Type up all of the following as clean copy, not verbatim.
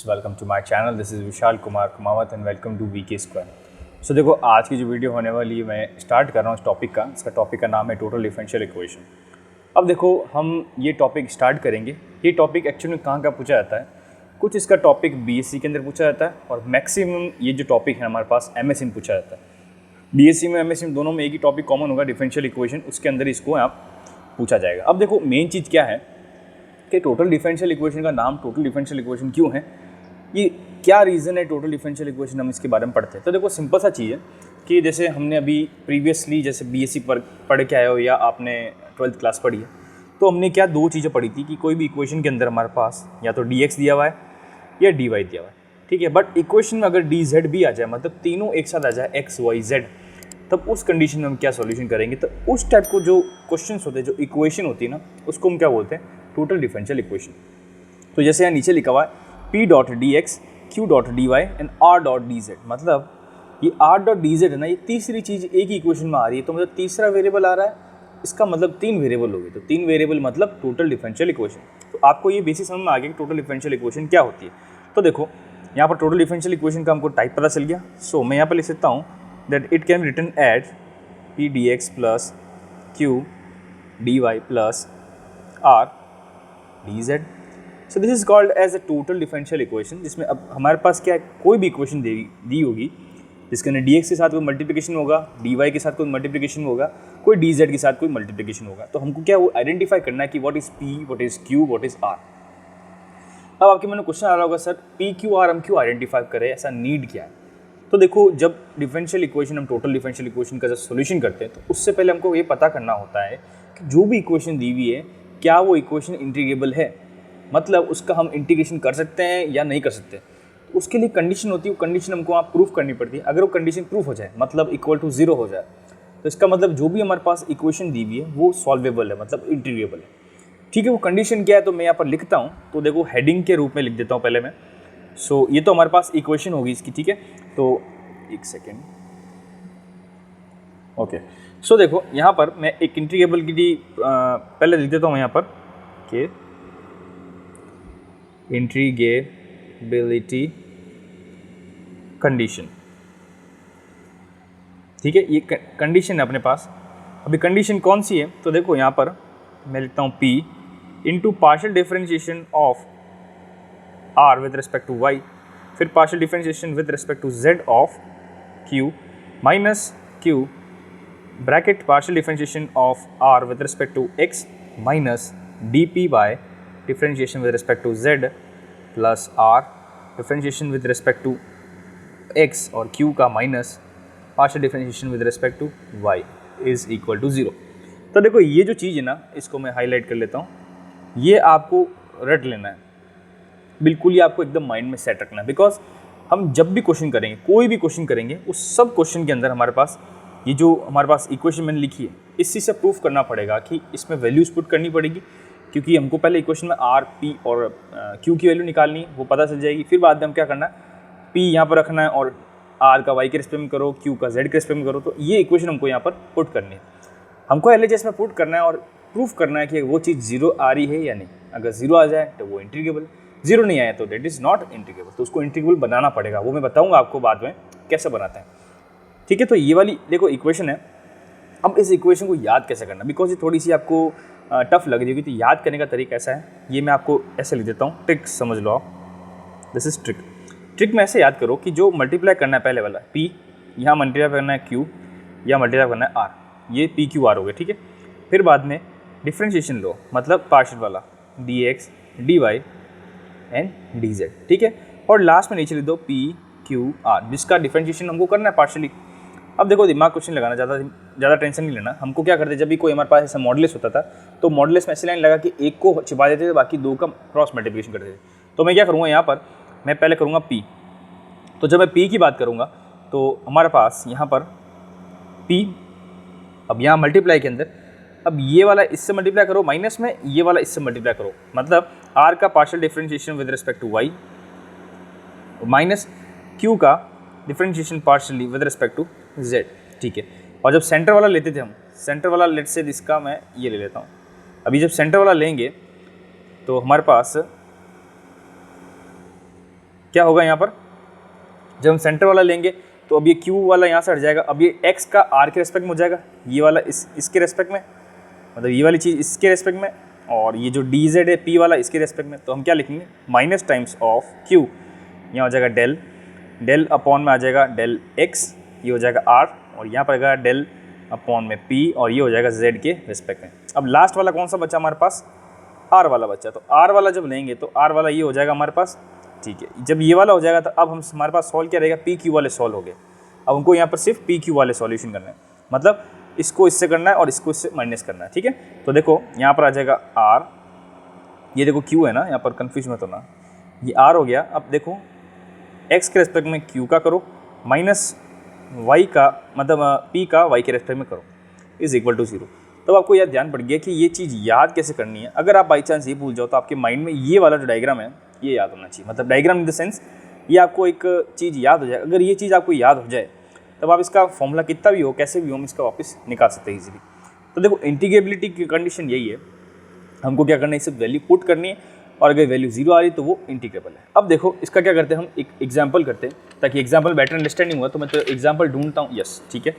Welcome to my channel. This is Vishal Kumar Kumawat and welcome to VK square. So देखो, आज की जो वीडियो होने वाली है मैं स्टार्ट कर रहा हूँ इस टॉपिक का। इसका टॉपिक का नाम है टोटल डिफरेंशियल इक्वेशन। अब देखो, हम ये टॉपिक स्टार्ट करेंगे। ये टॉपिक एक्चुअली में कहाँ का पूछा जाता है, कुछ इसका टॉपिक बीएससी के अंदर पूछा जाता है और मैक्सिमम ये जो टॉपिक है हमारे पास एमएससी में पूछा जाता है। बीएससी में एमएससी में दोनों में एक ही टॉपिक कॉमन होगा, डिफरेंशियल इक्वेशन, उसके अंदर इसको आप पूछा जाएगा। अब देखो, मेन चीज़ क्या है कि टोटल डिफरेंशियल इक्वेशन का नाम टोटल डिफरेंशियल इक्वेशन क्यों है, ये क्या रीज़न है टोटल डिफरेंशियल इक्वेशन, हम इसके बारे में पढ़ते हैं। तो देखो, सिंपल सा चीज़ है कि जैसे हमने अभी प्रीवियसली जैसे बीएससी पर पढ़ के आए हो या आपने 12th क्लास पढ़ी है, तो हमने क्या दो चीज़ें पढ़ी थी कि कोई भी इक्वेशन के अंदर हमारे पास या तो dx दिया हुआ है या dy दिया हुआ है, ठीक है। बट इक्वेशन में अगर dz भी आ जाए, मतलब तीनों एक साथ आ जाए x y z, तब उस कंडीशन में हम क्या सॉल्यूशन करेंगे। तो उस टाइप को जो क्वेश्चंस होते हैं, जो इक्वेशन होती है ना, उसको हम क्या बोलते हैं, टोटल डिफरेंशियल इक्वेशन। तो जैसे यहाँ नीचे लिखा हुआ है p dot D X q dot D Y and r dot D Z, मतलब ये r डॉट डी जेड है ना, ये तीसरी चीज़ एक ही इक्वेशन में आ रही है। तो मतलब तीसरा वेरिएबल आ रहा है, इसका मतलब तीन वेरिएबल हो गए। तो तीन वेरिएबल मतलब टोटल डिफरेंशियल इक्वेशन। तो आपको ये बेसिक समझ में आ गया कि टोटल डिफरेंशियल इक्वेशन क्या होती है। तो देखो, यहाँ पर टोटल डिफरेंशियल इक्वेशन का हमको टाइप पता चल गया। सो मैं यहाँ पर लिख सकता हूँ that it can written at p dx plus q dy plus r dz। So this is called as a total differential equation, जिसमें अब हमारे पास क्या है, कोई भी इक्वेशन दी होगी जिसके अंदर dx के साथ कोई मल्टीप्लिकेशन होगा, dy के साथ कोई मल्टीप्लिकेशन होगा, कोई dz के साथ कोई मल्टीप्लिकेशन होगा। तो हमको क्या वो आइडेंटिफाई करना है कि what is p, what is q, what is r। अब आपके मन में क्वेश्चन आ रहा होगा, सर p q r हम क्यों आइडेंटिफाई करें, ऐसा नीड क्या है। तो देखो, जब डिफरेंशियल इक्वेशन, हम टोटल डिफरेंशियल इक्वेशन का जब सोल्यूशन करते हैं, तो उससे पहले हमको ये पता करना होता है कि जो भी इक्वेशन दी हुई है, क्या वो इक्वेशन इंटीग्रेबल है, मतलब उसका हम इंटीग्रेशन कर सकते हैं या नहीं कर सकते। तो उसके लिए कंडीशन होती है, वो कंडीशन हमको आप प्रूफ करनी पड़ती है। अगर वो कंडीशन प्रूफ हो जाए, मतलब इक्वल टू 0 हो जाए, तो इसका मतलब जो भी हमारे पास इक्वेशन दी हुई है वो सॉल्वेबल है, मतलब इंटीग्रेबल है, ठीक है। वो कंडीशन क्या है, तो मैं यहाँ पर लिखता हूँ। तो देखो, हेडिंग के रूप में लिख देता हूँ पहले मैं। सो ये तो हमारे पास इक्वेशन होगी इसकी, ठीक है। तो एक सेकेंड, ओके। सो देखो, यहाँ पर मैं एक इंटीग्रेबल की पहले लिख देता हूँ यहाँ पर कि इंटीग्रेबिलिटी कंडीशन, ठीक है। ये कंडीशन है अपने पास। अभी कंडीशन कौन सी है, तो देखो यहाँ पर मैं लिखता हूँ p into partial differentiation of r with respect to y, फिर partial differentiation with respect to z of q minus q bracket partial differentiation of r with respect to x minus dp by differentiation with respect to z plus r differentiation with respect to x और q का minus partial differentiation with respect to y is equal to 0। तो देखो, ये जो चीज़ है ना, इसको मैं हाईलाइट कर लेता हूँ। ये आपको रट लेना है, बिल्कुल ही आपको एकदम माइंड में सेट रखना है। बिकॉज हम जब भी क्वेश्चन करेंगे, कोई भी क्वेश्चन करेंगे, उस सब क्वेश्चन के अंदर हमारे पास ये जो हमारे पास इक्वेशन मैंने लिखी है, इस चीज़ से प्रूफ करना पड़ेगा कि इसमें वैल्यूज पुट करनी पड़ेगी, क्योंकि हमको पहले इक्वेशन में r, p और q की वैल्यू निकालनी है, वो पता चल जाएगी। फिर बाद में हम क्या करना है, p यहाँ पर रखना है और r का y के रिस्पेक्ट में करो, q का z के रिस्पेक्ट में करो। तो ये इक्वेशन हमको यहाँ पर पुट करनी है, हमको LHS में पुट करना है और प्रूफ करना है कि वो चीज़ 0 आ रही है या नहीं। अगर 0 आ जाए तो वो इंटीग्रेबल, 0 नहीं आया तो दैट इज़ नॉट इंटीग्रेबल। तो उसको इंटीग्रेबल बनाना पड़ेगा, वो मैं बताऊँगा आपको बाद में कैसे बनाते हैं, ठीक है। तो ये वाली देखो इक्वेशन है। अब इस इक्वेशन को याद कैसे करना, बिकॉज ये थोड़ी सी आपको टफ लग रही होगी। तो याद करने का तरीका ऐसा है, ये मैं आपको ऐसे लिख देता हूँ, ट्रिक समझ लो आप। This is trick. ट्रिक में ऐसे याद करो कि जो मल्टीप्लाई करना है पहले वाला p, यहाँ मल्टीप्लाई करना है q, या मल्टीप्लाई करना है r, ये p q r हो गए, ठीक है। फिर बाद में डिफ्रेंशिएशन लो, मतलब पार्शियल वाला dx dy एंड dz, ठीक है। और लास्ट में नीचे लिख दो p q r, जिसका डिफ्रेंशिएशन हमको करना है पार्शियली। अब देखो, दिमाग क्वेश्चन लगाना, ज़्यादा टेंशन नहीं लेना। हमको क्या करते, जब भी कोई हमारे पास ऐसा मॉडुलस होता था, तो मॉडुलस में ऐसी लाइन लगा कि एक को छिपा देते थे, बाकी दो का क्रॉस मल्टीप्लिकेशन करते थे। तो मैं क्या करूँगा, यहाँ पर मैं पहले करूँगा p। तो जब मैं p की बात करूँगा, तो हमारे पास यहाँ पर p, अब यहाँ मल्टीप्लाई के अंदर, अब ये वाला इससे मल्टीप्लाई करो माइनस में, ये वाला इससे मल्टीप्लाई करो, मतलब r का partial differentiation with respect to y minus q का differentiation partially with respect to z, ठीक है। और जब सेंटर वाला लेते थे हम, सेंटर वाला लेट से इसका मैं ये ले लेता हूँ। अभी जब सेंटर वाला लेंगे तो हमारे पास क्या होगा यहाँ पर, जब हम सेंटर वाला लेंगे तो अब ये Q वाला यहाँ से हट जाएगा, अब ये x का R के रेस्पेक्ट में हो जाएगा, ये वाला इसके रेस्पेक्ट में, मतलब ये वाली चीज़ इसके रेस्पेक्ट में, और ये जो dz है P वाला इसके रेस्पेक्ट में। तो हम क्या लिखेंगे, माइनस टाइम्स ऑफ Q, यहाँ हो जाएगा डेल अपॉन में आ जाएगा डेल x, ये हो जाएगा R, और यहाँ पर आएगा डेल अपॉन में P, और ये हो जाएगा z के रेस्पेक्ट में। अब लास्ट वाला कौन सा बचा हमारे पास, R वाला बचा। तो R वाला जब लेंगे तो R वाला ये हो जाएगा हमारे पास, ठीक है। जब ये वाला हो जाएगा तो अब हम हमारे पास सॉल्व क्या रहेगा, पी क्यू वाले सॉल्व हो गए। अब हमको यहाँ पर सिर्फ पी क्यू वाले सॉल्यूशन करना है, मतलब इसको इससे करना है और इसको इससे माइनस करना है, ठीक है। तो देखो यहाँ पर आ जाएगा आर, ये देखो क्यू है ना, यहाँ पर कन्फ्यूज मत होना, ये आर हो गया। अब देखो एक्स के रेस्पेक्ट में क्यू का करो, माइनस वाई का मतलब पी का वाई के रेस्पेक्ट में करो, इज इक्वल टू 0। तो आपको यह ध्यान पड़ गया कि ये चीज़ याद कैसे करनी है। अगर आप बाई चांस ये भूल जाओ तो आपके माइंड में ये वाला जो डायग्राम है ये याद होना चाहिए, मतलब डायग्राम इन द सेंस ये आपको एक चीज़ याद हो जाए। अगर ये चीज़ आपको याद हो जाए तब आप इसका फॉर्मूला कितना भी हो कैसे भी हो हम इसका वापस निकाल सकते हैं इजीली। तो देखो इंटीग्रेबिलिटी की कंडीशन यही है, हमको क्या करना है, सिर्फ वैल्यू पुट करनी है, और अगर वैल्यू 0 आ रही तो वो इंटीग्रेबल है। अब देखो इसका क्या करते हैं, हम एक एग्जाम्पल करते हैं ताकि एग्जाम्पल बेटर अंडरस्टैंडिंग हुआ। तो मैं तो एग्जाम्पल ढूंढता हूँ, यस ठीक है।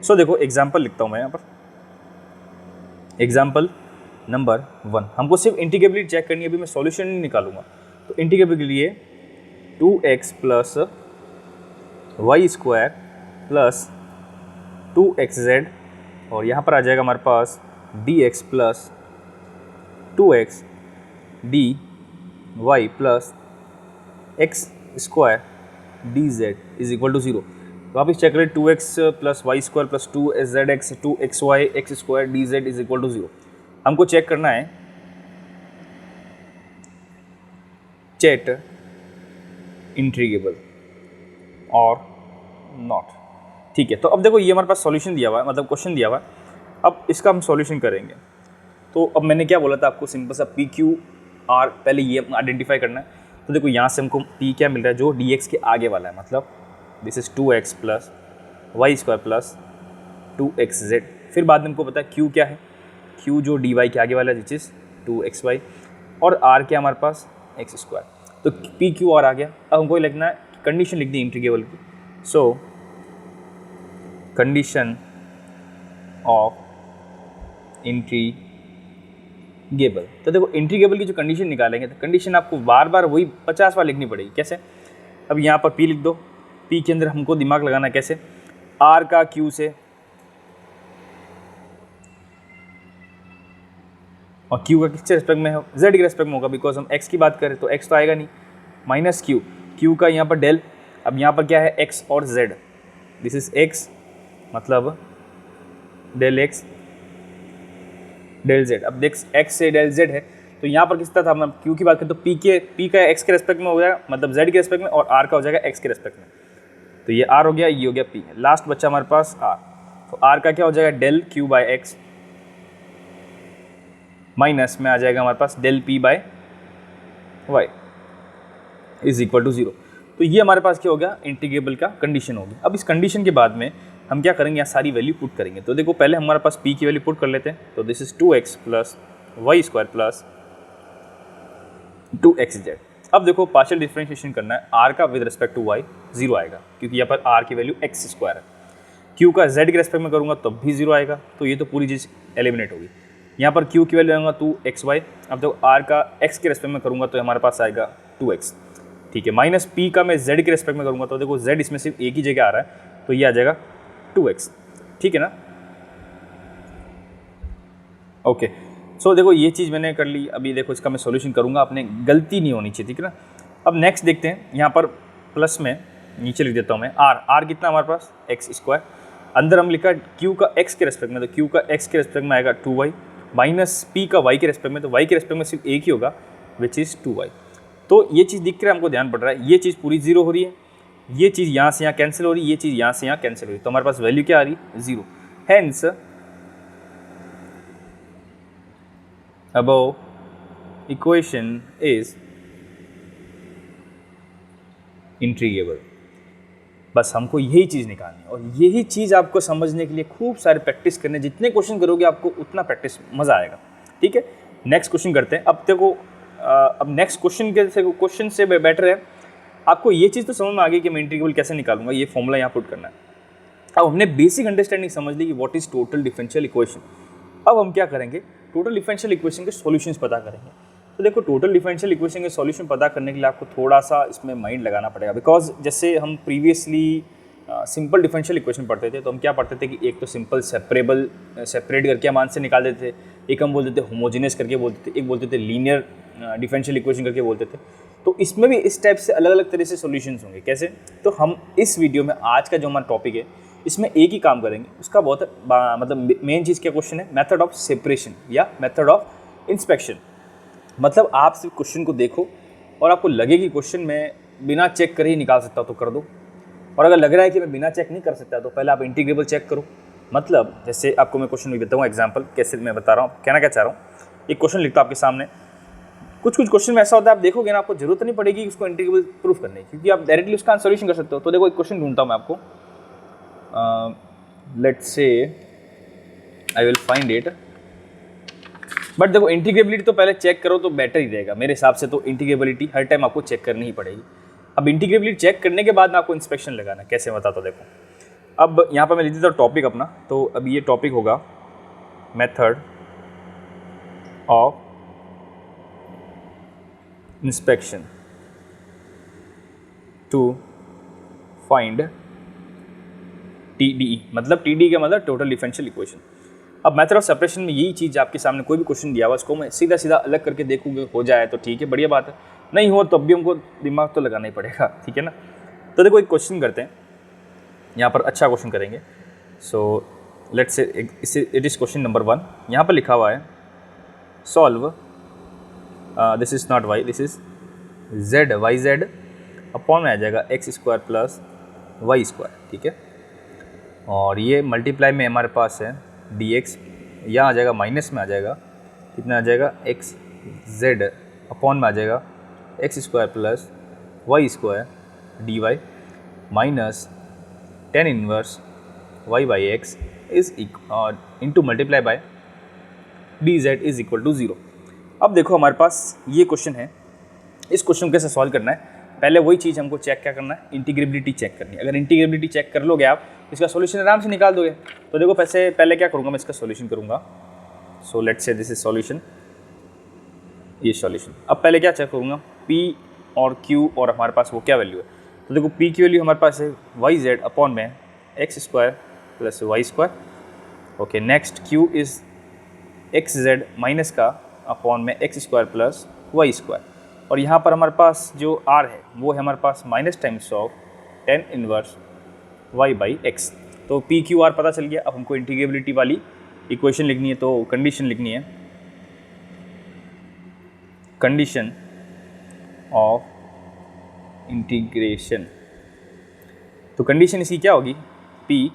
सो देखो एग्जाम्पल लिखता हूँ मैं यहाँ पर, एग्जाम्पल नंबर 1। हमको सिर्फ इंटीग्रेबिलिटी चेक करनी है, अभी मैं सॉल्यूशन नहीं निकालूंगा। तो इंटीग्रेबिलिटी के लिए 2x plus Y square plus 2xz, और यहाँ पर आ जाएगा हमारे पास dx plus 2x dy plus x square dz is equal to 0। वापस चेक करें, 2x plus Y square plus 2zx 2xy x square dz is equal to 0। हमको चेक करना है चेट इंटीग्रेबल और नॉट, ठीक है। तो अब देखो ये हमारे पास सॉल्यूशन दिया हुआ है, मतलब क्वेश्चन दिया हुआ है, अब इसका हम सॉल्यूशन करेंगे। तो अब मैंने क्या बोला था आपको, सिंपल सा पी क्यू आर पहले ये आइडेंटिफाई करना है। तो देखो यहाँ से हमको पी क्या मिल रहा है, जो dx के आगे वाला है, मतलब this is 2x plus Y square plus 2xz। फिर बाद में हमको पता है q क्या है, q जो dy के आगे वाला है, विच इज़ 2xy, और r क्या हमारे पास x स्क्वायर। तो पी क्यू आर आ गया। अब हमको लिखना है, कंडीशन लिख दी इंटीग्रेबल की। सो कंडीशन ऑफ इंटीग्रेबल, तो देखो इंटीग्रेबल की जो कंडीशन निकालेंगे तो कंडीशन आपको बार बार वही 50 बार लिखनी पड़ेगी। कैसे, अब यहाँ पर p लिख दो, p के अंदर हमको दिमाग लगाना कैसे, r का q से और q का किसके रेस्पेक्ट में है, z के रेस्पेक्ट में होगा, बिकॉज हम x की बात करें तो x तो आएगा नहीं, माइनस q का यहाँ पर डेल। अब यहाँ पर क्या है x और z, दिस इज x मतलब डेल x डेल z। अब देख x से डेल z है तो यहाँ पर किसका था, हम q की बात करें तो p का x के रेस्पेक्ट में हो जाएगा, मतलब z के रेस्पेक्ट में, और r का हो जाएगा x के रेस्पेक्ट में। तो ये r हो गया, ये हो गया p, लास्ट बच्चा हमारे पास r। तो r का क्या हो जाएगा, del q by x minus में आ जाएगा हमारे पास del p by y is equal to 0। तो ये हमारे पास क्या हो गया, इंटीग्रेबल का कंडीशन होगी। अब इस कंडीशन के बाद में हम क्या करेंगे, यहाँ सारी वैल्यू पुट करेंगे। तो देखो पहले हमारे पास p की वैल्यू पुट कर लेते हैं। तो this is 2x plus Y square plus 2xz। अब देखो पार्शियल डिफरेंशिएशन करना है, r का विद रिस्पेक्ट टू y 0 आएगा, क्योंकि यहाँ पर r की वैल्यू x स्क्वायर है। q का z के रेस्पेक्ट में करूँगा तब भी 0 आएगा, तो ये तो पूरी चीज़ एलिमिनेट होगी। यहाँ पर q की वैल्यू आऊँगा 2xy, अब देखो r का x के रेस्पेक्ट में करूँगा तो हमारे पास आएगा 2x, ठीक है। माइनस p का मैं z के रेस्पेक्ट में करूँगा तो देखो z इसमें सिर्फ एक ही जगह आ रहा है, तो ये आ जाएगा 2x, ठीक है ना। ओके, सो देखो ये चीज़ मैंने कर ली। अभी देखो इसका मैं सॉल्यूशन करूँगा, अपने गलती नहीं होनी चाहिए, ठीक है ना। अब नेक्स्ट देखते हैं, यहाँ पर प्लस में नीचे लिख देता हूँ मैं r कितना हमारे पास x स्क्वायर, अंदर हम लिखा q का x के रेस्पेक्ट में, तो q का x के रेस्पेक्ट में आएगा 2y, माइनस p का y के रेस्पेक्ट में, तो y के रेस्पेक्ट में सिर्फ एक ही होगा विच इज़ 2y। तो ये चीज़ दिख रहा है, हमको ध्यान पड़ रहा है, ये चीज़ पूरी 0 हो रही है, ये चीज़ यहाँ से यहाँ कैंसिल हो रही है, ये चीज़ यहाँ से यहाँ कैंसिल हो रही है, तो हमारे पास वैल्यू क्या आ रही है, 0। Hence above equation is integrable. बस हमको यही चीज़ निकालनी है, और यही चीज़ आपको समझने के लिए खूब सारे प्रैक्टिस करने, जितने क्वेश्चन करोगे आपको उतना प्रैक्टिस मज़ा आएगा, ठीक है। नेक्स्ट क्वेश्चन करते हैं। अब देखो अब नेक्स्ट क्वेश्चन से बेटर है आपको ये चीज़ तो समझ में आ गई कि मैं इंटीग्रेबल कैसे निकालूंगा, ये फॉर्मूला यहाँ पुट करना है। अब हमने बेसिक अंडरस्टैंडिंग समझ ली कि what is total differential equation. अब हम क्या करेंगे, टोटल डिफरेंशियल इक्वेशन के सॉल्यूशंस पता करेंगे। तो देखो टोटल डिफरेंशियल इक्वेशन के सॉल्यूशन पता करने के लिए आपको थोड़ा सा इसमें माइंड लगाना पड़ेगा, बिकॉज जैसे हम प्रीवियसली सिंपल डिफरेंशियल इक्वेशन पढ़ते थे तो हम क्या पढ़ते थे कि एक तो सिंपल सेपरेट करके हम आंसर निकाल देते थे, एक हम बोलते थे होमोजेनियस करके बोलते थे, एक बोलते थे लीनियर डिफरेंशियल इक्वेशन करके बोलते थे। तो इसमें भी इस टाइप से अलग अलग तरह से सॉल्यूशंस होंगे। कैसे, तो हम इस वीडियो में आज का जो हमारा टॉपिक है इसमें एक ही काम करेंगे, उसका बहुत मतलब मेन चीज़ क्या क्वेश्चन है, मेथड ऑफ सेपरेशन या मेथड ऑफ इंस्पेक्शन। मतलब आप सिर्फ क्वेश्चन को देखो और आपको लगे कि क्वेश्चन में बिना चेक करे ही निकाल सकता हो तो कर दो, और अगर लग रहा है कि मैं बिना चेक नहीं कर सकता तो पहले आप इंटीग्रेबल चेक करो। मतलब जैसे आपको मैं क्वेश्चन भी बताऊँ, एग्जाम्पल कैसे मैं बता रहा हूँ, कहना क्या चाह रहा हूँ। एक क्वेश्चन लिखता हूँ आपके सामने, कुछ क्वेश्चन में ऐसा होता है आप देखोगे ना, आपको जरूरत नहीं पड़ेगी उसको इंटीग्रेबल प्रूफ करने की, क्योंकि आप डायरेक्टली उसका सॉल्यूशन कर सकते हो। तो देखो एक क्वेश्चन ढूंढता हूँ मैं आपको, let's say I will find it, but देखो इंटीग्रेबिलिटी तो पहले चेक करो तो बेटर ही रहेगा मेरे हिसाब से। तो इंटीग्रेबिलिटी हर टाइम आपको चेक करनी ही पड़ेगी। अब इंटीग्रेबिलिटी चेक करने के बाद में आपको इंस्पेक्शन लगाना है, कैसे बताता हूँ देखो। अब यहाँ पर मैं लिख देता हूँ टॉपिक अपना, तो अब ये टॉपिक होगा method of inspection to find TDE, मतलब TDE का मतलब टोटल डिफरेंशियल इक्वेशन। अब मेथड ऑफ सेपरेशन में यही चीज़ आपके सामने कोई भी क्वेश्चन दिया हुआ उसको मैं सीधा सीधा अलग करके देखूंगे, हो जाए तो ठीक है, बढ़िया बात है, नहीं हो तब भी हमको दिमाग तो लगाना ही पड़ेगा, ठीक है ना। तो देखो एक क्वेश्चन करते हैं यहाँ पर, अच्छा क्वेश्चन करेंगे। So let's say it is question number 1। यहाँ पर लिखा हुआ है solve, this is not Y, this is Z, Y Z upon में आ जाएगा x² प्लस y², ठीक है। और ये मल्टीप्लाई में हमारे पास है dx, यहाँ आ जाएगा माइनस में आ जाएगा, कितना आ जाएगा xz अपॉन में आ जाएगा x² plus y² dy minus tan inverse y by x is into multiply by dz is equal to 0। अब देखो हमारे पास ये क्वेश्चन है, इस क्वेश्चन को कैसे सॉल्व करना है, पहले वही चीज़ हमको चेक क्या करना है, इंटीग्रेबिलिटी चेक करनी है। अगर इंटीग्रेबिलिटी चेक कर लोगे आप, इसका सॉल्यूशन आराम से निकाल दोगे। तो देखो पहले क्या करूँगा, मैं इसका सॉल्यूशन करूँगा। सो लेट्स से दिस इज सॉल्यूशन, ये सॉल्यूशन। अब पहले क्या चेक करूँगा, P और Q और हमारे पास वो क्या वैल्यू है। तो देखो P की वैल्यू हमारे पास है yz अपॉन में x² plus y²। Okay, next Q is xz minus का अपॉन में x² प्लस y²। और यहाँ पर हमारे पास जो r है वो है हमारे पास minus times of tan inverse y by x. तो पी क्यू आर पता चल गया। अब हमको इंटीग्रेबिलिटी वाली इक्वेशन लिखनी है, तो कंडीशन लिखनी है, कंडीशन ऑफ इंटीग्रेशन। तो कंडीशन इसकी क्या होगी, p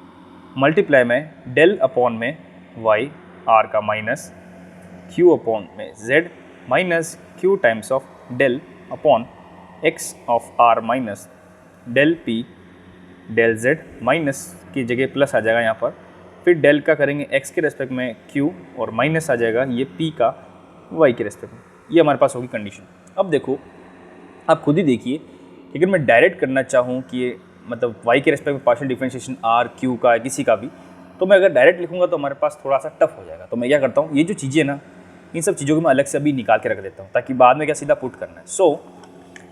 मल्टीप्लाई में डेल अपॉन में y r का माइनस q अपॉन में z minus q times of del upon x of r minus del p del z minus की जगह प्लस आ जाएगा यहाँ पर, फिर डेल का करेंगे x के रेस्पेक्ट में q और माइनस आ जाएगा ये p का y के रेस्पेक्ट में। ये हमारे पास होगी कंडीशन। अब देखो आप खुद ही देखिए कि अगर मैं डायरेक्ट करना चाहूँ कि ये मतलब y के रेस्पेक्ट में पार्शियल डिफरेंशिएशन r q का है किसी का भी, तो मैं अगर डायरेक्ट लिखूँगा तो हमारे पास थोड़ा सा टफ हो जाएगा। तो मैं क्या करता हूँ, ये जो चीज़ें ना, इन सब चीज़ों को मैं अलग से अभी निकाल के रख देता हूँ ताकि बाद में क्या सीधा पुट करना है। सो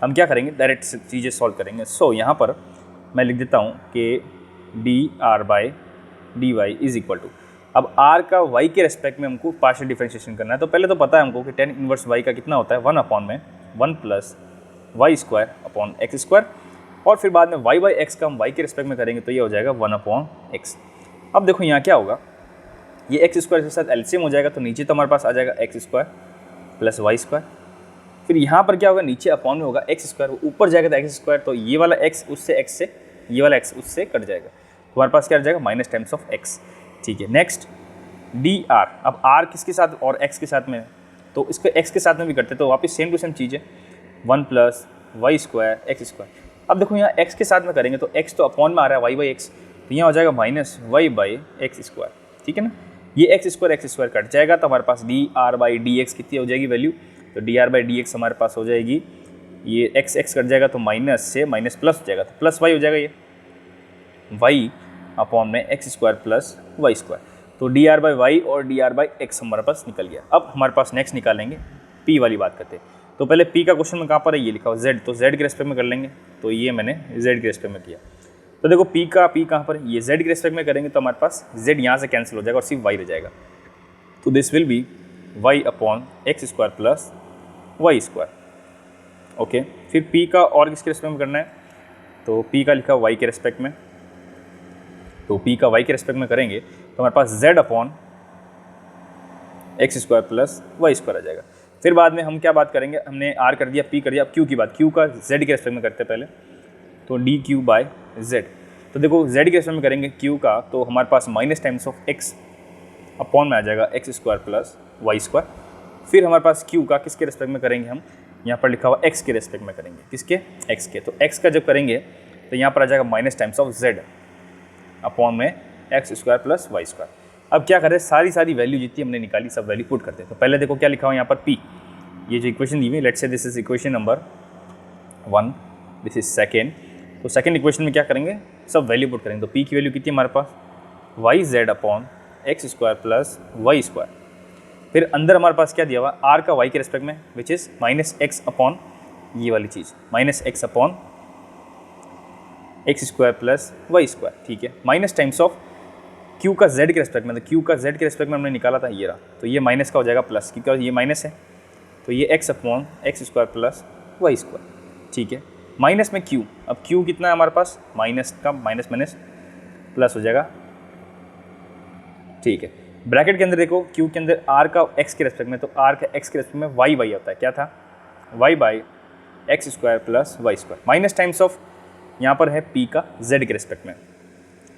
हम क्या करेंगे, डायरेक्ट चीज़ें सॉल्व करेंगे। सो यहाँ पर मैं लिख देता हूँ कि dr by dy is equal to, अब r का y के रेस्पेक्ट में हमको पार्शियल डिफरेंशिएशन करना है। तो पहले तो पता है हमको कि tan इनवर्स y का कितना होता है, 1 अपॉन में 1 प्लस y² अपॉन x², और फिर बाद में y बाई एक्स का हम y के रेस्पेक्ट में करेंगे तो ये हो जाएगा 1 अपॉन x। अब देखो यहाँ क्या होगा, ये x² के साथ एलसीएम हो जाएगा, तो नीचे तो हमारे पास आ जाएगा x² प्लस y²। फिर यहाँ पर क्या होगा, नीचे अपॉन में होगा x², ऊपर जाएगा तो x², तो ये वाला x उससे x से, ये वाला x उससे कट जाएगा, तो हमारे पास क्या आ जाएगा माइनस टाइम्स ऑफ x। ठीक है, नेक्स्ट dr, अब r किसके साथ और x के साथ में, तो इसको x के साथ में भी करते हैं, तो वापस सेम टू सेम चीज़ है, 1 प्लस y² x²। अब देखो यहाँ x के साथ में करेंगे तो x तो अपॉन में आ रहा है y बाई एक्स, तो यहाँ हो जाएगा माइनस y बाई x²। ठीक है ना, ये x² कट जाएगा, तो हमारे पास dr बाई dx कितनी हो जाएगी वैल्यू, तो dr बाई dx हमारे पास हो जाएगी ये एक्स एक्स कट जाएगा तो माइनस से माइनस प्लस हो जाएगा, तो प्लस वाई हो जाएगा ये वाई अपॉन में x square plus Y square. तो डी आर बाई वाई और डी आर बाई एक्स हमारे पास निकल गया। अब हमारे पास नेक्स्ट निकालेंगे पी वाली बात करते हैं। तो पहले पी का क्वेश्चन में कहाँ पर है, ये लिखा हो जेड, तो जेड के रेस्पेक्ट में कर लेंगे। तो ये मैंने जेड के रेस्पेक्ट में किया। तो देखो पी कहाँ पर है, ये जेड के रेस्पेक्ट में करेंगे तो हमारे पास जेड यहाँ से कैंसिल हो जाएगा और सिर्फ वाई रह जाएगा। तो this will be Y upon x square plus Y square. Okay, फिर पी का और किसके रेस्पेक्ट में करना है, तो पी का लिखा वाई के रेस्पेक्ट में। तो पी का वाई के रेस्पेक्ट में करेंगे तो हमारे पास z upon x square plus Y square आ जाएगा। फिर बाद में हम क्या बात करेंगे, हमने आर कर दिया, पी कर दिया, अब क्यू की बात, क्यू का जेड के रेस्पेक्ट में करते हैं पहले। तो डी क्यू बाय जेड। तो देखो जेड के रेस्पेक्ट में करेंगे क्यू का, तो हमारे पास minus times of x upon में आ जाएगा x square plus Y square. फिर हमारे पास क्यू का किसके रेस्पेक्ट में करेंगे, हम यहाँ पर लिखा हुआ एक्स के रेस्पेक्ट में करेंगे, किसके, एक्स के। तो एक्स का जब करेंगे तो यहाँ पर आ जाएगा minus times of z upon में x square plus Y square. अब क्या करें, सारी वैल्यू जितनी हमने निकाली सब वैल्यू पुट करते हैं। तो पहले देखो क्या लिखा हुआ यहाँ पर पी, ये जो इक्वेशन दी हुई, let's say this is equation number 1, this is second. तो सेकेंड इक्वेशन में क्या करेंगे, सब वैल्यू पुट करेंगे। तो पी की वैल्यू कितनी है हमारे पास, Y Z upon x square plus Y square. फिर अंदर हमारे पास क्या दिया हुआ, आर का वाई के रेस्पेक्ट में, which is minus x upon ये वाली चीज़, minus x upon x square plus Y square, ठीक है। माइनस टाइम्स ऑफ क्यू का जेड के रेस्पेक्ट में, तो क्यू का जेड के रेस्पेक्ट में हमने निकाला था ये रहा, तो ये माइनस का हो जाएगा प्लस, क्योंकि ये माइनस है तो ये X upon x square plus Y square, ठीक है। माइनस में क्यू, अब क्यू कितना है हमारे पास, माइनस का माइनस माइनस प्लस हो जाएगा, ठीक है। ब्रैकेट के अंदर देखो क्यू के अंदर आर का एक्स के रेस्पेक्ट में, तो आर का एक्स के रेस्पेक्ट में वाई वाई होता है, क्या था, Y by X square plus Y square, minus times of यहाँ पर है पी का जेड के रेस्पेक्ट में।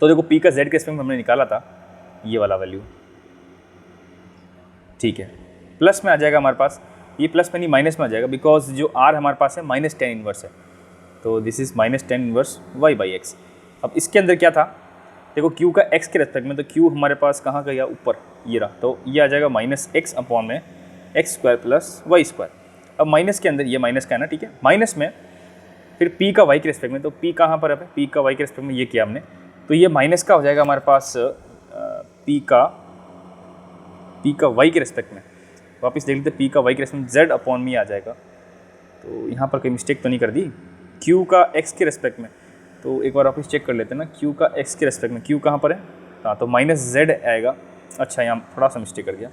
तो देखो पी का जेड के रेस्पेक्ट में हमने निकाला था ये वाला वैल्यू, ठीक है। प्लस में आ जाएगा हमारे पास, ये प्लस में नहीं माइनस में आ जाएगा, बिकॉज जो आर हमारे पास है माइनस टेन इनवर्स है, तो this is minus tan inverse Y by X. अब इसके अंदर क्या था, देखो क्यू का एक्स के रेस्पेक्ट में, तो क्यू हमारे पास कहाँ गया, ऊपर ये रहा, तो ये आ जाएगा माइनस एक्स अपॉन में x square plus Y square. अब माइनस के अंदर ये माइनस का है ना, ठीक है, माइनस में फिर पी का वाई के रेस्पेक्ट में, तो पी कहाँ पर है, पी का वाई के रेस्पेक्ट में ये किया हमने, तो ये माइनस का हो जाएगा हमारे पास पी का वाई के रेस्पेक्ट में। वापस देख लेते, पी का वाई के रेस्पेक्ट में जेड अपॉन में आ जाएगा, तो यहाँ पर कोई मिस्टेक तो नहीं कर दी, क्यू का एक्स के रेस्पेक्ट में, तो एक बार वापस चेक कर लेते हैं ना, क्यू का एक्स के रेस्पेक्ट में, क्यू कहाँ पर है, हाँ तो माइनस जेड आएगा, अच्छा यहाँ थोड़ा सा मिस्टेक कर गया,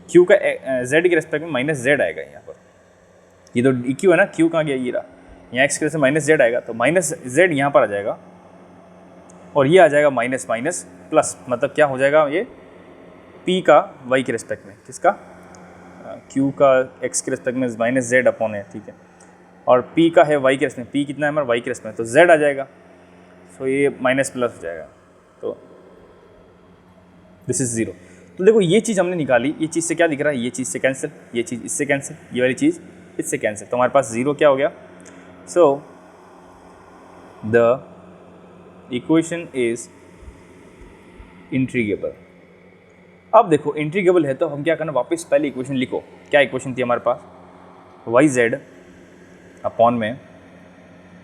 क्यू का जेड के रेस्पेक्ट में माइनस जेड आएगा यहाँ पर, ये तो क्यू है ना, क्यू कहाँ गया, ये रहा, यहाँ एक्स के रेस्पेक्ट में माइनस जेड आएगा, तो माइनस जेड यहाँ पर आ जाएगा और ये आ जाएगा माइनस माइनस प्लस, मतलब क्या हो जाएगा, ये पी का वाई के रेस्पेक्ट में, किसका, क्यू का एक्स के रेस्पेक्ट में माइनस जेड अपॉन है, ठीक है, और पी का है वाई के रेस्पेक्ट में, पी कितना है हमारा वाई के रेस्पेक्ट में, तो जेड आ जाएगा, सो ये माइनस प्लस हो जाएगा, तो दिस इज ज़ीरो। तो देखो ये चीज़ हमने निकाली, ये चीज़ से क्या दिख रहा है, ये चीज़ से कैंसिल, ये चीज़ इससे कैंसिल, ये वाली चीज़ इससे कैंसिल, तो हमारे पास ज़ीरो क्या हो गया, सो द इक्वेशन इज इंट्रीगेबल। अब देखो इंट्रीगेबल है तो हम क्या करना, वापस पहले इक्वेशन लिखो, क्या इक्वेशन थी हमारे पास, वाई जेड अपॉन में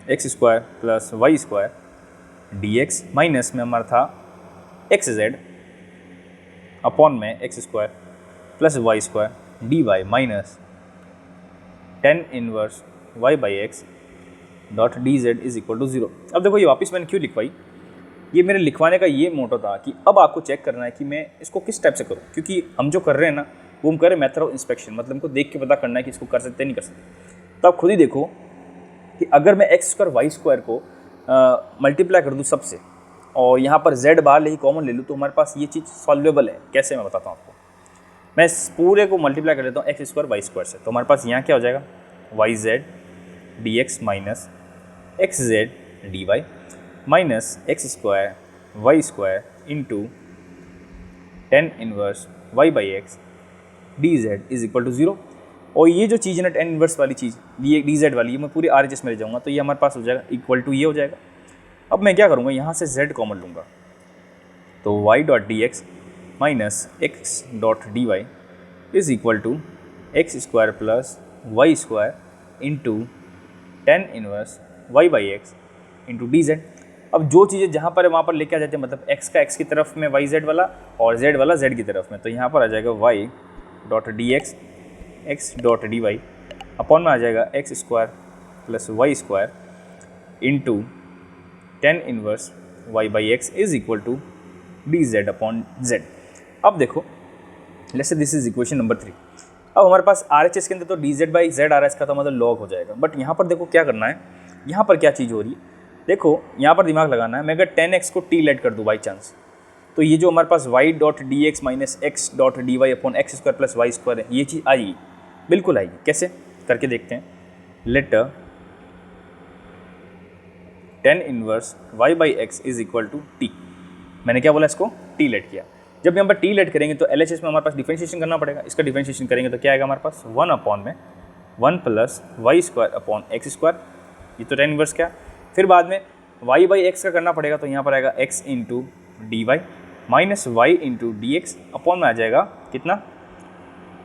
x square plus Y square D x, minus में हमारा था एक्स जेड अपॉन में x square plus Y square D Y minus tan inverse Y by X dot D Z is equal to zero. अब देखो ये वापस मैंने क्यों लिखवाई, ये मेरे लिखवाने का ये मोटो था कि अब आपको चेक करना है कि मैं इसको किस टाइप से करूँ, क्योंकि हम जो कर रहे हैं ना वो हम कर रहे हैं मेथड ऑफ इंस्पेक्शन, मतलब हमको देख के पता करना है कि इसको कर सकते हैं नहीं कर सकते। तो आप खुद ही देखो कि अगर मैं एक्स स्क्वायर वाई स्क्वायर को मल्टीप्लाई कर दूँ सबसे और यहाँ पर जेड बाहर ले कॉमन ले लूँ, तो हमारे पास ये चीज़ सॉल्वेबल है। कैसे, मैं बताता हूँ आपको। मैं इस पूरे को मल्टीप्लाई कर लेता हूँ एक्स स्क्वायर वाई स्क्वायर से, तो हमारे पास यहाँ क्या हो जाएगा, Y Z D x minus X Z D Y minus x square Y square into tan inverse Y by X D Z is equal to zero. और ये जो चीज़ है ना टेन इनवर्स वाली चीज़, ये डी जेड वाली, ये मैं पूरी आर एच एस में ले जाऊँगा, तो ये हमारे पास हो जाएगा इक्वल टू ये हो जाएगा। अब मैं क्या करूँगा, यहाँ से जेड कॉमन लूँगा, तो Y dot D x minus X dot D Y is equal to X square plus Y square into tan inverse Y by X into D Z. अब जो चीज़ें जहाँ पर है वहाँ पर लेके आ जाते हैं, मतलब एक्स का एक्स की तरफ में वाई जेड वाला और जेड वाला जेड की तरफ में, तो यहाँ पर आ जाएगा Y dot D X dot D Y upon में आ जाएगा x square plus Y square into tan inverse Y by x is equal to D Z upon Z. अब देखो let's say this is equation number 3। अब हमारे पास R H S के अंदर तो डी जेड बाई जेड आ रहा है, इसका तो मतलब लॉग हो जाएगा। बट यहाँ पर देखो क्या करना है, यहाँ पर क्या चीज़ हो रही है, देखो यहाँ पर दिमाग लगाना है। मैं अगर 10x को t लेट कर दूँ बाई चांस, तो ये जो हमारे पास y dot D x minus X dot D Y upon x square plus Y square है, ये चीज़ आएगी, बिल्कुल आएगी। कैसे करके देखते हैं। Let 10 inverse y by x is equal to T. मैंने क्या बोला, इसको t लेट किया। जब यहाँ पर टी लेट करेंगे तो LHS में हमारे पास डिफरेंशिएशन करना पड़ेगा। इसका डिफरेंशिएशन करेंगे तो क्या आएगा हमारे पास, 1 अपॉन में 1 plus Y square upon x square, ये तो 10 इनवर्स क्या। फिर बाद में y बाई एक्स का करना पड़ेगा, तो यहाँ पर आएगा x into D Y minus Y into D X upon में आ जाएगा कितना,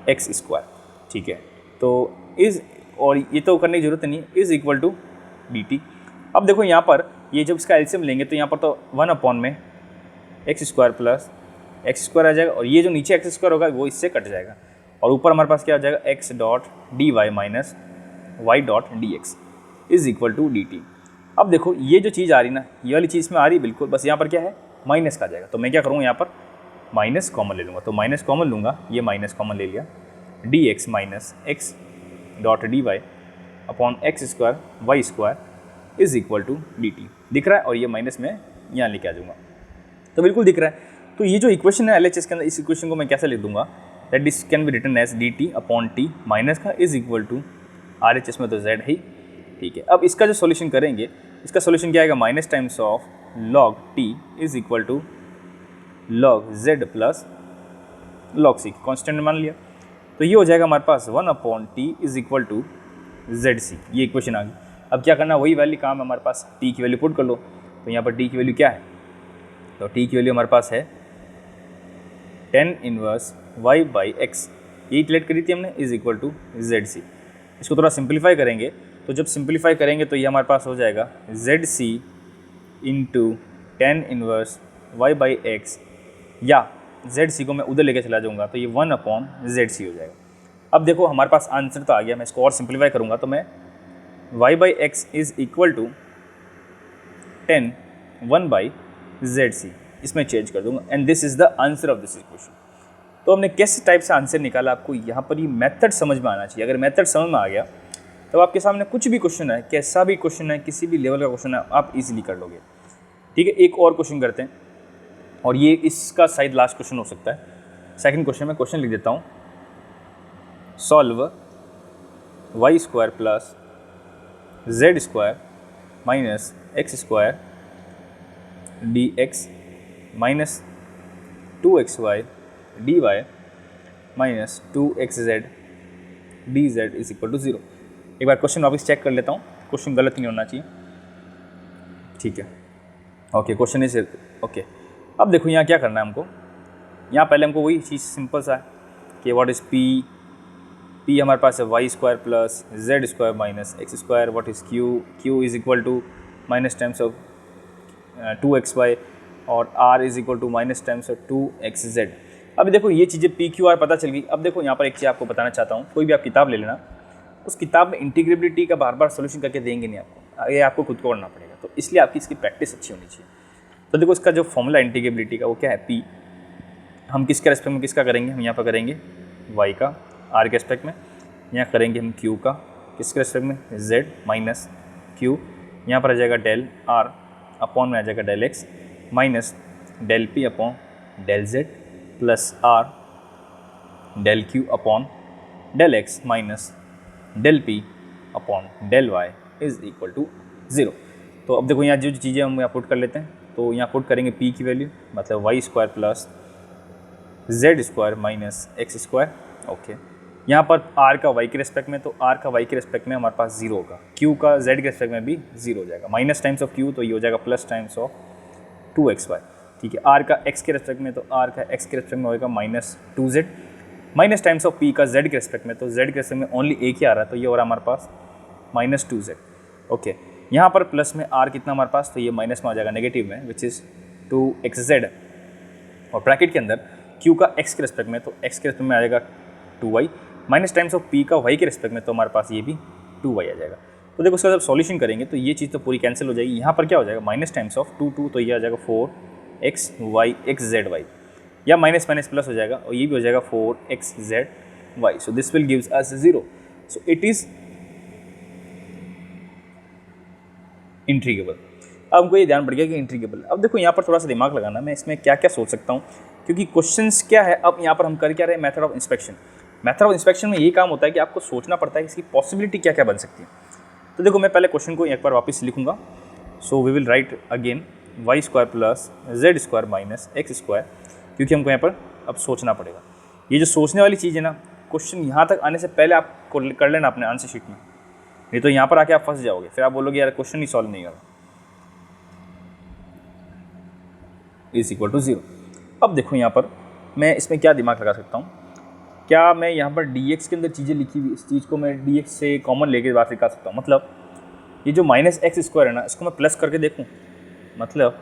एक्स स्क्वायर। ठीक है, तो इज़, और ये तो करने की जरूरत नहीं, is equal to D T. अब देखो यहाँ पर ये जब इसका एलसीएम लेंगे तो यहाँ पर तो 1 अपॉन में x square plus x square आ जाएगा, और ये जो नीचे एक्स स्क्वायर होगा वो इससे कट जाएगा, और ऊपर हमारे पास क्या आ जाएगा, X dot D Y minus Y dot D X is equal to D T. अब देखो ये जो चीज़ आ रही ना, ये वाली चीज़ में आ रही बिल्कुल, बस यहाँ पर क्या है, माइनस का आ जाएगा। तो मैं क्या करूँगा, यहाँ पर माइनस कॉमन ले लूँगा, तो माइनस कॉमन लूँगा, ये माइनस कॉमन ले लिया, D x minus X dot D Y upon x square Y square is equal to D T. दिख रहा है, और ये माइनस में यहाँ लेके आ जाऊँगा, तो बिल्कुल दिख रहा है। तो ये जो इक्वेशन है LHS के अंदर, इस इक्वेशन को मैं कैसे लिख दूंगा, that this can be written as d t upon t minus का इज इक्वल टू RHS में तो z है। ठीक है, अब इसका जो सॉल्यूशन करेंगे, इसका सॉल्यूशन क्या आएगा, minus times of log t is equal to log z plus log c, constant मान लिया, तो ये हो जाएगा हमारे पास 1 upon t is equal to z c. ये इक्वेशन आ गई। अब क्या करना, वही वैल्यू काम है हमारे पास, टी की वैल्यू पुट कर लो। तो यहाँ पर टी की वैल्यू क्या है, तो टी की वैल्यू हमारे पास है 10 इनवर्स y बाई एक्स, यही प्लेट करी थी हमने, is equal to z c. इसको थोड़ा सिंप्लीफाई करेंगे, तो जब सिंप्लीफाई करेंगे तो ये हमारे पास हो जाएगा Z C into 10 inverse y by x, या जेड सी को मैं उधर लेके चला जाऊँगा तो ये 1 अपॉन जेड सी हो जाएगा। अब देखो हमारे पास आंसर तो आ गया, मैं इसको और सिंप्लीफाई करूँगा तो मैं y by x is equal to 10 1 by z c, इसमें चेंज कर दूंगा, and this is the answer of this equation. तो हमने किस टाइप से आंसर निकाला, आपको यहाँ पर ये मेथड समझ में आना चाहिए। अगर मेथड समझ में आ गया तो आपके सामने कुछ भी क्वेश्चन है, कैसा भी क्वेश्चन है, किसी भी लेवल का क्वेश्चन है, आप इजीली कर लोगे। ठीक है, एक और क्वेश्चन करते हैं, और ये इसका शायद लास्ट क्वेश्चन हो सकता है। सेकंड क्वेश्चन में क्वेश्चन लिख देता हूँ, solve y square plus z square minus x square D x minus 2xy d Y minus 2xz d Z is equal to 0। एक बार क्वेश्चन वापस चेक कर लेता हूँ, क्वेश्चन गलत नहीं होना चाहिए। ठीक है, ओके, क्वेश्चन इज ओके। अब देखो यहाँ क्या करना है हमको, यहाँ पहले हमको वही चीज़ सिंपल सा है कि व्हाट इज़ पी, पी हमारे पास है y square plus z square minus x square, what is q, q is equal to minus times of 2xy, और r is equal to minus times of 2xz। अब देखो ये चीज़ें P Q R पता चल गई। अब देखो यहाँ पर एक चीज़ आपको बताना चाहता हूँ, कोई भी आप किताब ले लेना, उस किताब में इंटीग्रेबिलिटी का बार बार सोल्यूशन करके देंगे नहीं आपको, ये आपको खुद को करना पड़ेगा। तो इसलिए आपकी इसकी प्रैक्टिस अच्छी होनी चाहिए। तो देखो इसका जो फॉर्मूला इंटीग्रेबिलिटी का वो क्या है, पी हम किसके रेस्पेक्ट में किसका करेंगे, हम यहाँ पर करेंगे वाई का, आर के रेस्पेक्ट में, यहाँ करेंगे हम क्यू का, किसके रेस्पेक्ट में, जेड माइनस क्यू, यहाँ पर आ जाएगा डेल आर अपॉन में आ जाएगा del x minus del p upon del z plus r del q upon del x minus del p upon del y is equal to 0। तो अब देखो यहाँ जो चीज़ें हम यहाँ पुट कर लेते हैं, तो यहाँ पुट करेंगे पी की वैल्यू, मतलब y square plus z square minus x square. Okay, यहाँ पर आर का वाई के रेस्पेक्ट में, तो आर का वाई के रेस्पेक्ट में हमारे पास 0 होगा, क्यू का जेड के रेस्पेक्ट में भी 0 हो जाएगा, माइनस टाइम्स ऑफ क्यू, तो ये हो जाएगा प्लस टाइम्स ऑफ 2xy। ठीक है, आर का एक्स के रेस्पेक्ट में, तो आर का एक्स के रेस्पेक्ट में होगा minus 2z, minus times of P का जेड के रेस्पेक्ट में, तो जेड के रेस्पेक्ट में ओनली एक ही आ रहा है, तो ये हो रहा है हमारे पास माइनस 2z। ओके, यहाँ पर प्लस में r कितना हमारे पास, तो ये माइनस में आ जाएगा नेगेटिव में, विच इज़ 2xz, और ब्रैकेट के अंदर q का x के रिस्पेक्ट में, तो x के रिस्पेक्ट में आ जाएगा 2y minus times of p का y के रिस्पेक्ट में, तो हमारे पास ये भी 2y आ जाएगा। तो देखो उसका जब सॉल्यूशन करेंगे तो ये चीज़ तो पूरी कैंसिल हो जाएगी। यहाँ पर क्या हो जाएगा, माइनस टाइम्स ऑफ 2 तो ये आ जाएगा 4xy xzy, या माइनस माइनस प्लस हो जाएगा और ये भी हो जाएगा 4xzy। So this will gives us 0। So it is integrable. अब हमको ये ध्यान पड़ गया कि इंट्रीगेबल। अब देखो यहाँ पर थोड़ा सा दिमाग लगाना, मैं इसमें क्या क्या सोच सकता हूँ, क्योंकि क्वेश्चंस क्या है, अब यहाँ पर हम कर क्या रहे हैं, method of inspection. Method of inspection में यही काम होता है कि आपको सोचना पड़ता है कि इसकी पॉसिबिलिटी क्या क्या बन सकती है। तो देखो मैं पहले क्वेश्चन को एक बार वापस लिखूंगा। So we will write again y² plus z² minus x², क्योंकि हमको यहाँ पर अब सोचना पड़ेगा। ये जो सोचने वाली चीज़ है ना, क्वेश्चन यहाँ तक आने से पहले आप कर लेना अपने आंसर शीट में, नहीं तो यहाँ पर आके आप फंस जाओगे, फिर आप बोलोगे यार क्वेश्चन ही सॉल्व नहीं करा। Is equal to 0। अब देखो यहाँ पर मैं इसमें क्या दिमाग लगा सकता हूँ, क्या मैं यहाँ पर dx के अंदर चीज़ें लिखी हुई, इस चीज़ को मैं dx से कॉमन लेके बात निकाल सकता हूँ। मतलब ये जो माइनस x² है ना, इसको मैं प्लस करके देखूँ, मतलब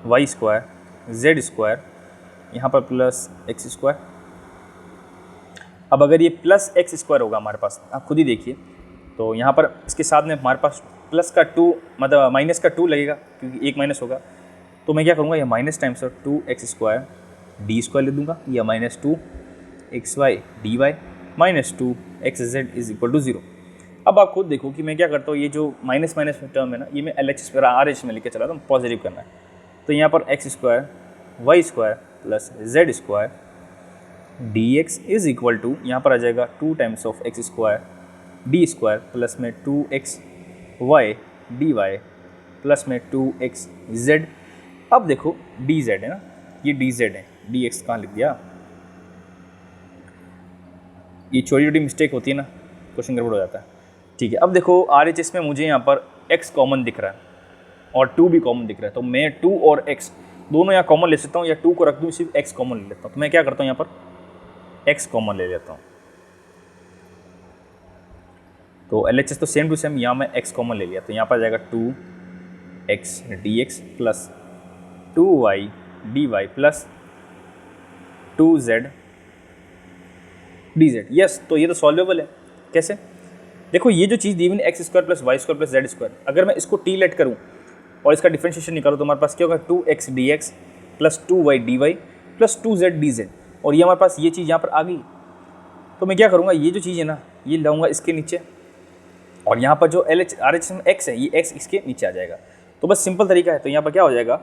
y² z², यहाँ पर प्लस x²। अब अगर ये प्लस x² होगा हमारे पास, आप खुद ही देखिए, तो यहाँ पर इसके साथ में हमारे पास प्लस का 2 मतलब माइनस का 2 लगेगा, क्योंकि एक माइनस होगा। तो मैं क्या करूँगा, ये minus times of 2x² d² लिख दूँगा, या minus 2xy dy minus 2xz is equal to 0। अब आप खुद देखो कि मैं क्या करता हूँ, ये जो माइनस माइनस टर्म है ना, ये मैं LHS पर RH में लेके चला था, पॉजिटिव करना है। तो यहाँ पर x² y² plus z² dx is equal to, यहाँ पर आ जाएगा 2 times of x² d² plus में 2xy dy प्लस में 2xz। अब देखो dz है ना, ये dz है, dx कहाँ लिख दिया, ये छोटी छोटी मिस्टेक होती है ना, क्वेश्चन गड़बड़ हो जाता है। ठीक है, अब देखो RHS में मुझे यहाँ पर x कॉमन दिख रहा है और 2 भी कॉमन दिख रहा है, तो मैं 2 और x दोनों यहाँ कॉमन ले सकता हूँ, या 2 को रख दूँ, सिर्फ x कॉमन ले लेता हूँ। तो मैं क्या करता हूँ, यहाँ पर x कॉमन ले लेता हूँ। तो LHS तो सेम टू सेम, यहाँ मैं x कॉमन ले लिया, तो यहाँ पर आ जाएगा 2x dx plus 2y dy plus 2z dz। Yes, तो ये तो सॉल्वेबल है। कैसे, देखो ये जो चीज़ दी हुई x² plus y² plus z², अगर मैं इसको t लेट करूँ और इसका डिफरेंशिएशन निकालो, तो हमारे पास क्या होगा, 2x dx plus 2y dy plus 2z dz, और ये हमारे पास ये चीज़ यहाँ पर आ गई। तो मैं क्या करूँगा, ये जो चीज़ है ना, ये लाऊंगा इसके नीचे, और यहाँ पर जो RHS में x है, ये x इसके नीचे आ जाएगा। तो बस सिंपल तरीका है। तो यहाँ पर क्या हो जाएगा,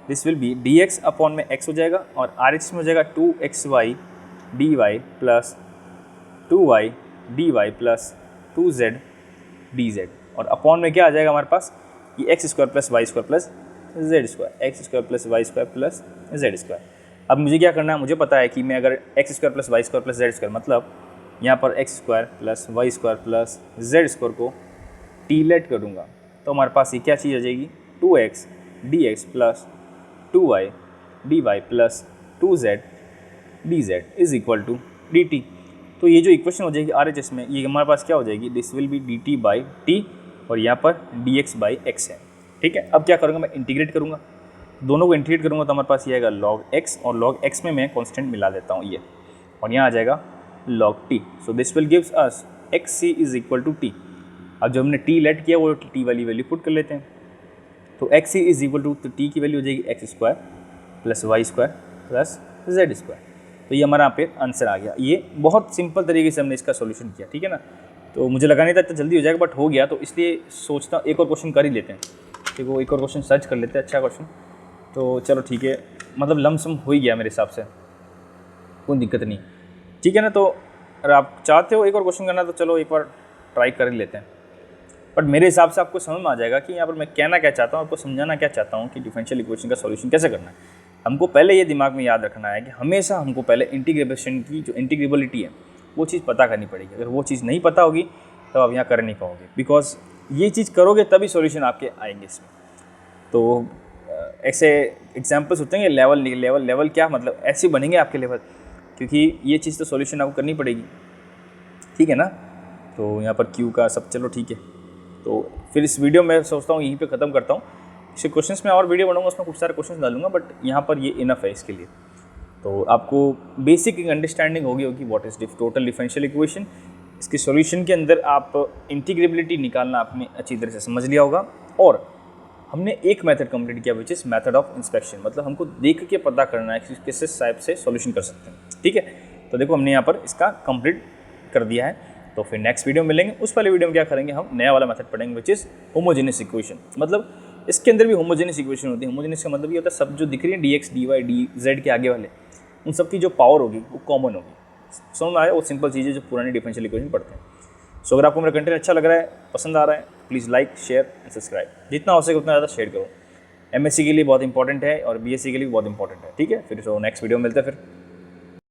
this will B dx upon में x हो जाएगा, और RHS में हो जाएगा 2xy dy plus 2y dy plus 2z dz, और अपॉन में क्या आ जाएगा हमारे पास, ये x² plus y² plus z², x² plus y² plus z²। अब मुझे क्या करना है, मुझे पता है कि मैं अगर x² plus y² plus z², मतलब यहाँ पर x² plus y² plus z² को t लेट करूँगा, तो हमारे पास ये क्या चीज़ आ जाएगी, 2x dx plus 2y dy plus 2z dz is equal to dt। तो ये जो इक्वेशन हो जाएगी RHS में, ये हमारे पास क्या हो जाएगी, this will B dt by t, और यहाँ पर dx बाई x है। ठीक है, अब क्या करूँगा, मैं इंटीग्रेट करूँगा, दोनों को इंटीग्रेट करूँगा, तो हमारे पास ये आएगा log x, और log x में मैं कांस्टेंट मिला देता हूँ ये, और यहाँ आ जाएगा log t। So this will gives us xc is equal to t। अब जो हमने t लेट किया वो t वाली वैल्यू पुट कर लेते हैं, तो xc इज इक्वल टू, तो t की वैल्यू हो जाएगी x² plus y² plus z²। तो ये हमारा यहाँ पे आंसर आ गया। ये बहुत सिंपल तरीके से हमने इसका सॉल्यूशन किया, ठीक है ना। तो मुझे लगा नहीं था इतना जल्दी हो जाएगा, बट हो गया, तो इसलिए सोचता एक और क्वेश्चन कर ही लेते हैं, ठीक है, वो एक और क्वेश्चन सर्च कर लेते हैं, अच्छा क्वेश्चन। तो चलो ठीक है, मतलब लमसम हो ही गया मेरे हिसाब से, कोई दिक्कत नहीं, ठीक है ना। तो अगर आप चाहते हो एक और क्वेश्चन करना, तो चलो एक बार ट्राई कर ही लेते हैं। बट मेरे हिसाब से आपको समझ में आ जाएगा कि यहाँ पर मैं कहना क्या चाहता हूँ, आपको समझाना क्या चाहता हूँ कि डिफरेंशियल इक्वेशन का सॉल्यूशन कैसे करना है। हमको पहले ये दिमाग में याद रखना है कि हमेशा हमको पहले इंटीग्रेशन की जो इंटीग्रेबिलिटी है वो चीज़ पता करनी पड़ेगी। अगर वो चीज़ नहीं पता होगी तो आप यहाँ कर नहीं पाओगे, बिकॉज ये चीज़ करोगे तभी सॉल्यूशन आपके आएंगे इसमें। तो ऐसे एग्जांपल्स होते हैं, लेवल क्या मतलब ऐसे बनेंगे आपके लेवल, क्योंकि ये चीज़ तो सॉल्यूशन आपको करनी पड़ेगी, ठीक है ना। तो यहाँ पर क्यू का सब चलो ठीक है। तो फिर इस वीडियो में सोचता हूँ यहीं पे ख़त्म करता हूँ। इसे क्वेश्चंस में और वीडियो बनाऊंगा, उसमें कुछ सारे क्वेश्चंस डालूंगा, बट यहाँ पर ये इनफ है इसके लिए। तो आपको बेसिक एक अंडरस्टैंडिंग होगी what is total differential equation. इसके सॉल्यूशन के अंदर आप इंटीग्रेबिलिटी निकालना आपने अच्छी तरह से समझ लिया होगा। और हमने एक मेथड कंप्लीट किया which is method of inspection, मतलब हमको देख के पता करना है कि किस टाइप से सॉल्यूशन कर सकते हैं। ठीक है, तो देखो हमने यहाँ पर इसका कंप्लीट कर दिया है। तो फिर नेक्स्ट वीडियो में मिलेंगे। उस वाले वीडियो में क्या करेंगे, हम नया वाला मेथड पढ़ेंगे विच इज़ होमोजेनियस इक्वेशन। मतलब इसके अंदर भी होमोजेनियस इक्वेशन होती है। होमोजेनियस का मतलब ये होता है सब जो दिख रही है dx dy dz के आगे वाले, उन सब की जो पावर होगी वो कॉमन होगी। समझ में आया? वो सिंपल चीज़ें जो पुरानी डिफरेंशियल इक्वेशन पढ़ते हैं। सो अगर आपको मेरा कंटेंट अच्छा लग रहा है, पसंद आ रहा है, please like share and subscribe. जितना हो सके उतना ज़्यादा शेयर करो। MSc के लिए बहुत इंपॉर्टेंट है और BSc के लिए भी बहुत इंपॉर्टेंट है। ठीक है, फिर नेक्स्ट वीडियो में मिलते हैं फिर।